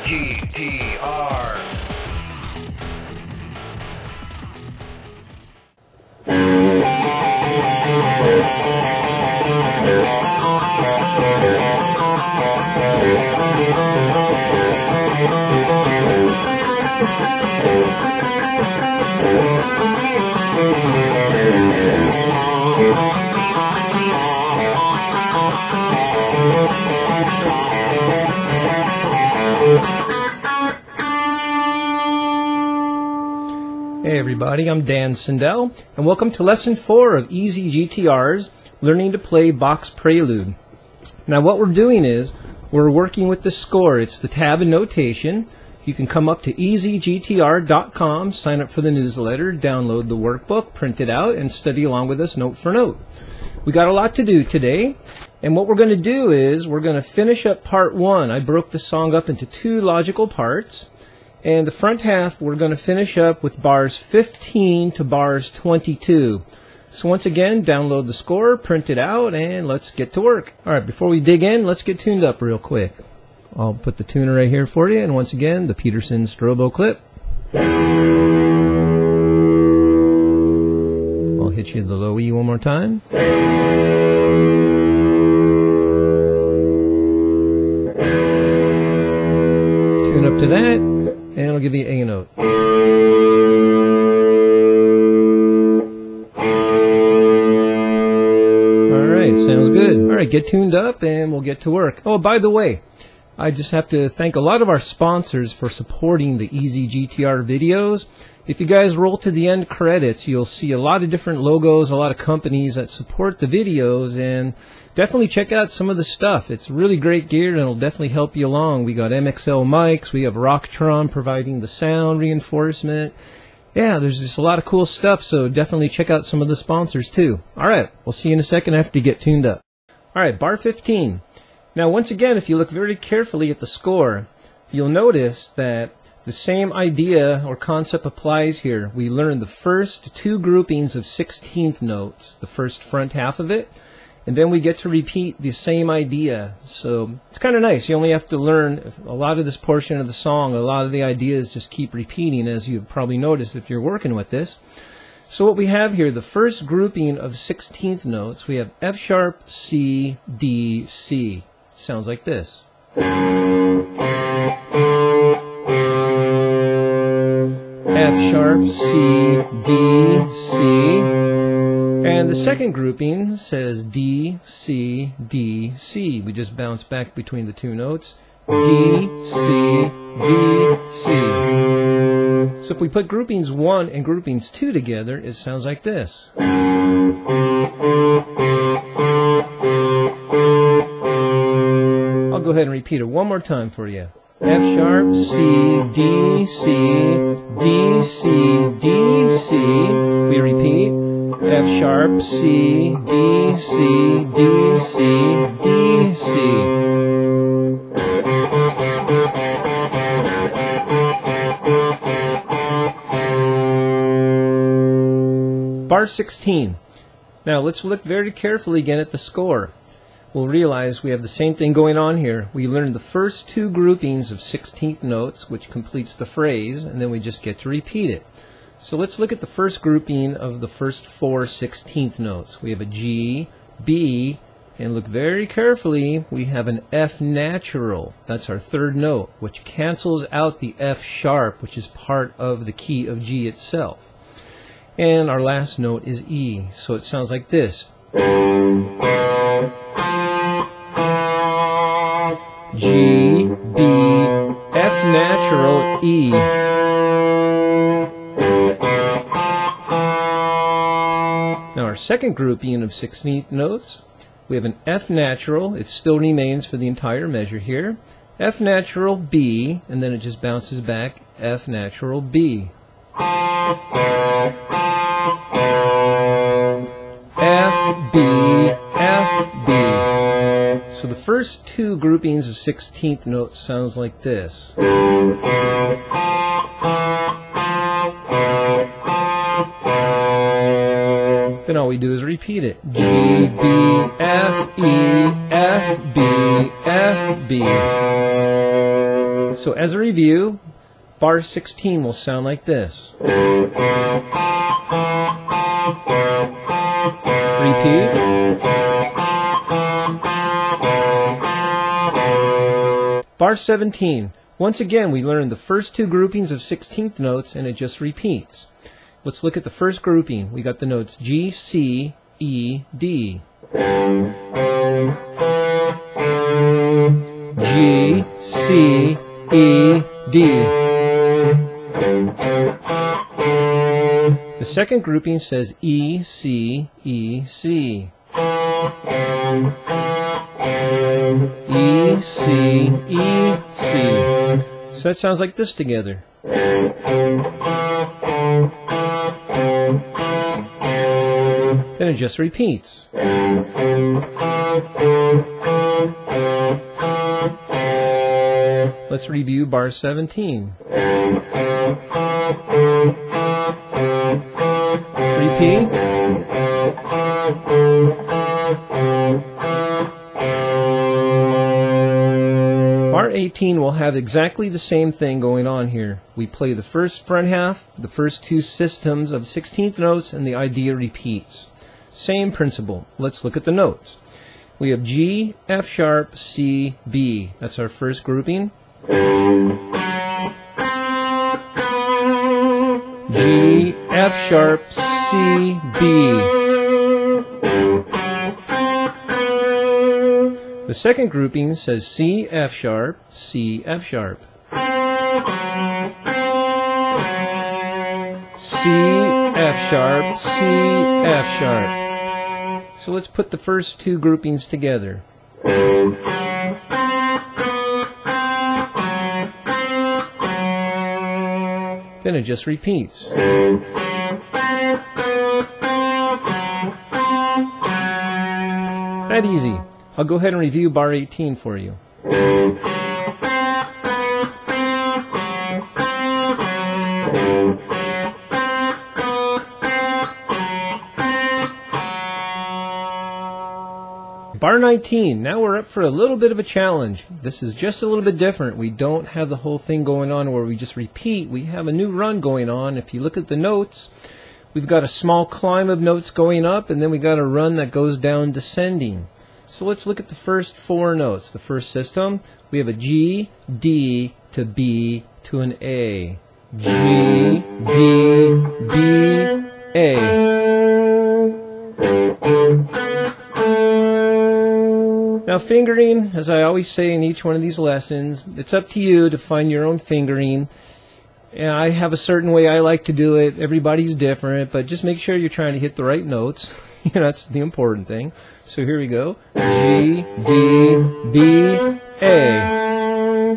GTR. Hey everybody, I'm Dan Sindel, and welcome to Lesson 4 of Easy GTRs, Learning to Play Bach's Prelude. Now what we're doing is, we're working with the score. It's the tab and notation. You can come up to easygtr.com, sign up for the newsletter, download the workbook, print it out, and study along with us note for note. We got a lot to do today, and what we're going to do is, we're going to finish up part 1. I broke the song up into 2 logical parts. And the front half, we're going to finish up with bars 15 to bars 22. So once again, download the score, print it out, and let's get to work. Alright, before we dig in, let's get tuned up real quick. I'll put the tuner right here for you, and once again, the Peterson strobo clip. I'll hit you the low E one more time. Tune up to that. And I'll give you a note. Alright, sounds good. Alright, get tuned up and we'll get to work. Oh, by the way, I just have to thank a lot of our sponsors for supporting the Easy GTR videos. If you guys roll to the end credits, you'll see a lot of different logos, a lot of companies that support the videos, and definitely check out some of the stuff. It's really great gear and it'll definitely help you along. We got MXL mics, we have Rocktron providing the sound reinforcement. Yeah, there's just a lot of cool stuff, so definitely check out some of the sponsors too. Alright, we'll see you in a second after you get tuned up. Alright, bar 15. Now once again, if you look very carefully at the score, you'll notice that the same idea or concept applies here. We learned the first 2 groupings of 16th notes, the first front half of it, and then we get to repeat the same idea. So it's kind of nice. You only have to learn a lot of this portion of the song. A lot of the ideas just keep repeating, as you've probably noticed if you're working with this. So what we have here, the first grouping of 16th notes, we have F sharp, C, D, C. Sounds like this. F sharp, C, D, C. And the second grouping says D, C, D, C. We just bounce back between the 2 notes. D, C, D, C. So if we put groupings 1 and groupings 2 together, it sounds like this. I'll go ahead and repeat it one more time for you. F sharp, C, D, C, D, C, D, C. We repeat. F sharp, C, D, C, D, C, D, C. Bar 16. Now let's look very carefully again at the score. We'll realize we have the same thing going on here. We learned the first 2 groupings of 16th notes, which completes the phrase, and then we just get to repeat it. So let's look at the first grouping of the first 4 16th notes. We have a G, B, and look very carefully, we have an F natural. That's our 3rd note, which cancels out the F sharp, which is part of the key of G itself. And our last note is E, so it sounds like this. G, B, F natural, E. Now our second grouping of 16th notes, we have an F natural. It still remains for the entire measure here. F natural, B, and then it just bounces back, F natural, B. F, B, F, B. So the first 2 groupings of 16th notes sounds like this. Then all we do is repeat it. G, B, F, E, F, B, F, B. So as a review, bar 16 will sound like this. Repeat. Bar 17. Once again, we learned the first two groupings of 16th notes, and it just repeats. Let's look at the first grouping. We got the notes G, C, E, D. G, C, E, D. The second grouping says E, C, E, C. E, C, E, C. So that sounds like this together. Then it just repeats. Let's review bar 17. Repeat. Bar 18 will have exactly the same thing going on here. We play the first front half, the first two systems of 16th notes, and the idea repeats. Same principle. Let's look at the notes. We have G, F sharp, C, B. That's our first grouping. G, F sharp, C, B. The second grouping says C, F sharp, C, F sharp. C, F sharp, C, F sharp. So let's put the first two groupings together. Then it just repeats. That easy. I'll go ahead and review bar 18 for you. Bar 19, now we're up for a little bit of a challenge. This is just a little bit different. We don't have the whole thing going on where we just repeat. We have a new run going on. If you look at the notes, we've got a small climb of notes going up, and then we got a run that goes down descending. So let's look at the first four notes. The first system, we have a G, D to B to an A. G, D, B, A. Now fingering, as I always say in each one of these lessons, it's up to you to find your own fingering. And I have a certain way I like to do it. Everybody's different, but just make sure you're trying to hit the right notes. That's the important thing. So here we go. G, D, B, A.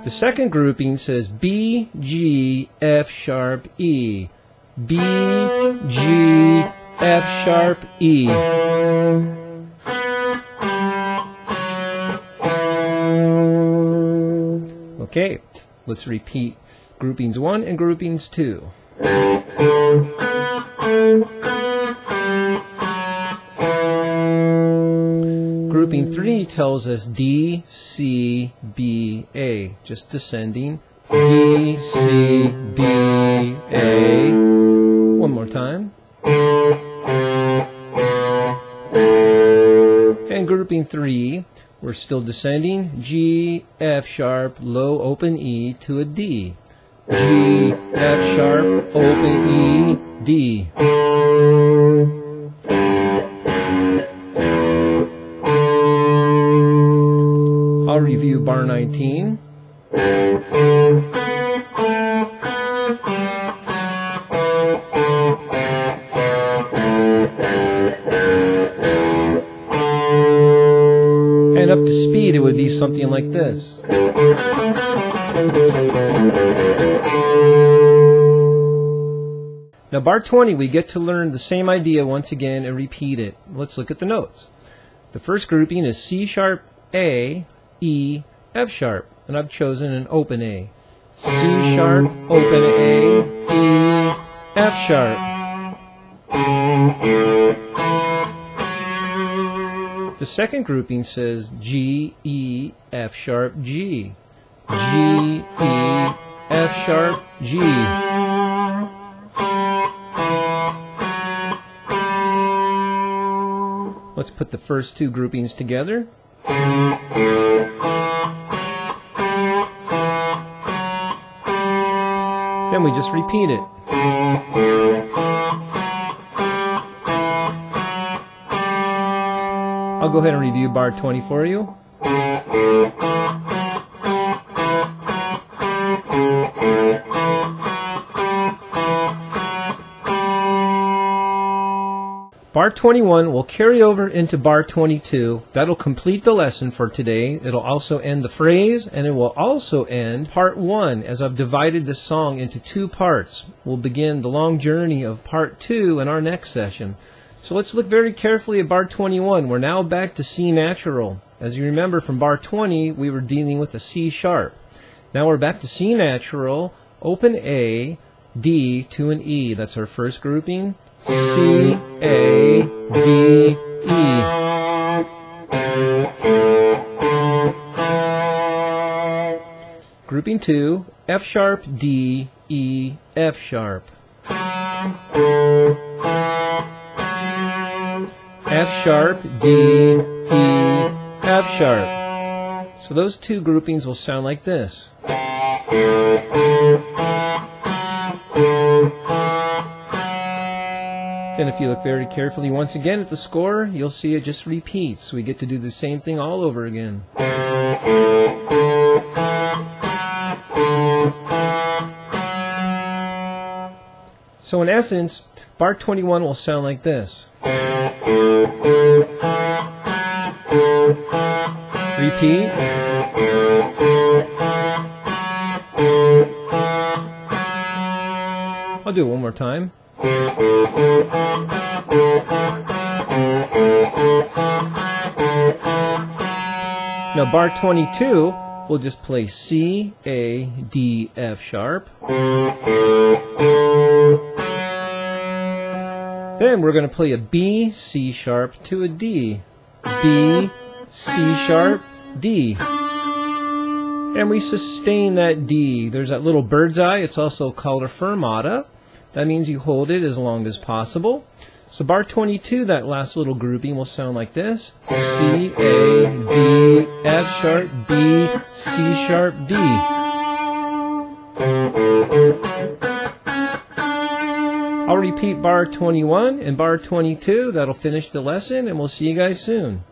The second grouping says B, G, F sharp, E. B, G, F sharp, E. Okay, let's repeat groupings 1 and groupings 2. Grouping 3 tells us D, C, B, A. Just descending. D, C, B, A. One more time. And grouping 3, we're still descending. G, F sharp, low open E to a D. G, F sharp, open E, D. I'll review bar 19. And up to speed, it would be something like this. Now bar 20, we get to learn the same idea once again and repeat it. Let's look at the notes. The first grouping is C sharp, A, E, F sharp, and I've chosen an open A. C sharp, open A, E, F sharp. The second grouping says G, E, F sharp, G. G, E, F sharp, G. Let's put the first two groupings together. Then we just repeat it. I'll go ahead and review bar 20 for you. Bar 21 will carry over into bar 22. That'll complete the lesson for today. It'll also end the phrase, and it will also end part 1, as I've divided this song into 2 parts. We'll begin the long journey of part 2 in our next session. So let's look very carefully at bar 21. We're now back to C natural. As you remember from bar 20, we were dealing with a C sharp. Now we're back to C natural, open A, D to an E. That's our first grouping. C, A, D, E. Grouping 2, F sharp, D, E, F sharp. F sharp, D, E, F sharp. So those 2 groupings will sound like this. Then if you look very carefully once again at the score, you'll see it just repeats. We get to do the same thing all over again. So in essence, bar 21 will sound like this. Repeat. I'll do it one more time. Now bar 22, we'll just play C, A, D, F sharp. Then we're going to play a B, C sharp to a D. B, C sharp, D. And we sustain that D. There's that little bird's eye. It's also called a fermata. That means you hold it as long as possible. So bar 22, that last little grouping will sound like this. C, A, D, F sharp, B, C sharp, D. I'll repeat bar 21 and bar 22. That'll finish the lesson, and we'll see you guys soon.